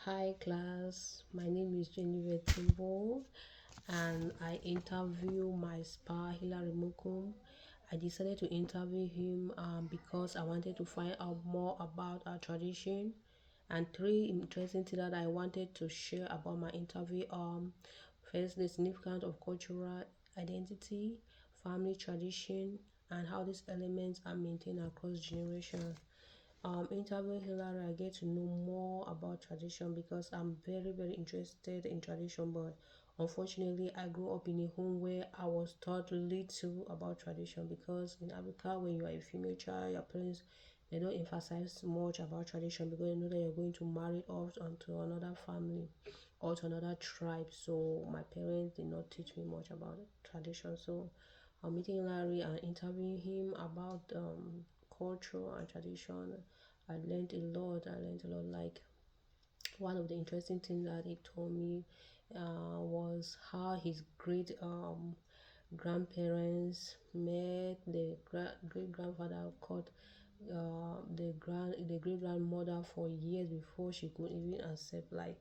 Hi class, my name is Jennivete Teboh and I interview my spa Hilary Mukum. I decided to interview him because I wanted to find out more about our tradition and three interesting things that I wanted to share about my interview. First, the significance of cultural identity, family tradition, and how these elements are maintained across generations. Interviewing Hillary, I get to know more about tradition because I'm very interested in tradition, but unfortunately I grew up in a home where I was taught little about tradition, because in Africa, when you are a female child, your parents, they don't emphasize much about tradition because they know that you're going to marry off onto another family or to another tribe. So my parents did not teach me much about tradition. So I'm meeting Larry and interviewing him about culture and tradition. I learned a lot. Like, one of the interesting things that he told me was how his great grandparents met the great grandfather, called the great grandmother, for years before she could even accept, like,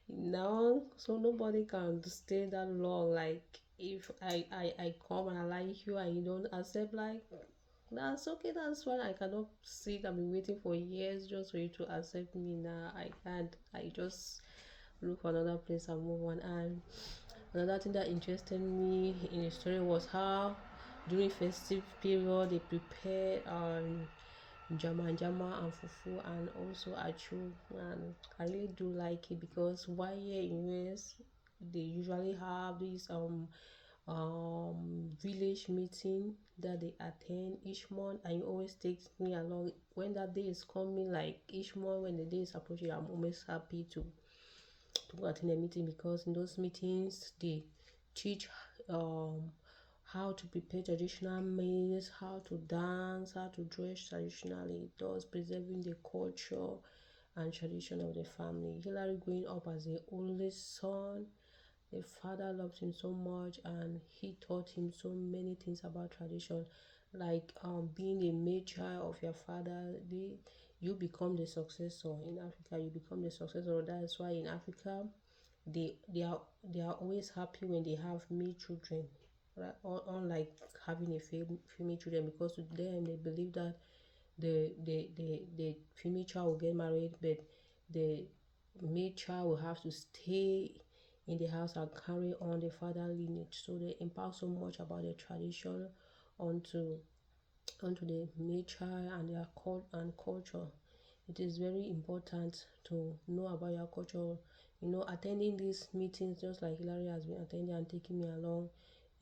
now. So nobody can stay that long. Like, if I come and I like you and you don't accept, like, that's okay, that's fine. I cannot sit and be waiting for years just for you to accept me. Now I can't. I just look for another place and move on. And another thing that interested me in the story was how during festive period they prepare jama and fufu and also achu. And I really do like it because while here in US they usually have this village meeting that they attend each month, and you always take me along when that day is coming. Like, each month when the day is approaching, I'm always happy to go attend a meeting, because in those meetings they teach how to prepare traditional meals, how to dance, how to dress traditionally, thus preserving the culture and tradition of the family. Hillary, growing up as the only son, the father loved him so much and he taught him so many things about tradition. Like, being a male child of your father, you become the successor. In Africa, you become the successor. That's why in Africa they are always happy when they have male children, right? Unlike having a female children, because to them they believe that the female child will get married, but the male child will have to stay in the house and carry on the father lineage. So they impart so much about the tradition onto the male child and their culture. It is very important to know about your culture. Attending these meetings, just like Hilary has been attending and taking me along,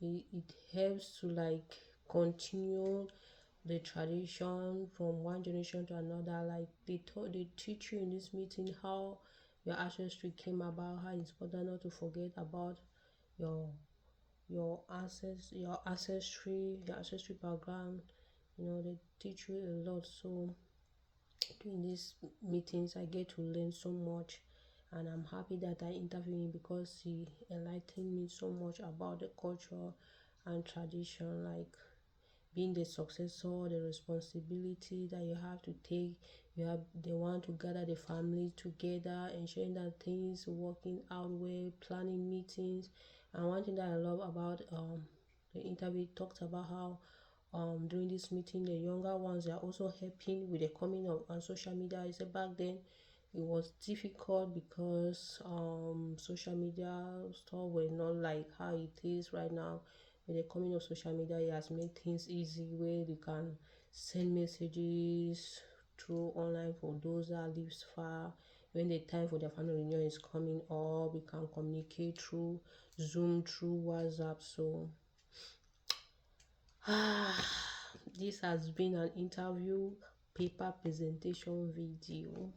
it helps to, like, continue the tradition from one generation to another. Like, they teach you in this meeting how your ancestry came about, how it's important not to forget about your ancestry background. They teach you a lot. So during these meetings I get to learn so much, and I'm happy that I interviewed him because he enlightened me so much about the culture and tradition. Like, being the successor, the responsibility that you have to take. They want to gather the family together, ensuring that things working out well, planning meetings. And one thing that I love about the interview, talked about how during this meeting the younger ones are also helping with the coming of on social media. I said back then it was difficult because social media stuff were not like how it is right now. With the coming of social media, it has made things easy, where you can send messages through online for those that lives far. When the time for their family reunion is coming up, we can communicate through Zoom, through WhatsApp. So this has been an interview paper presentation video.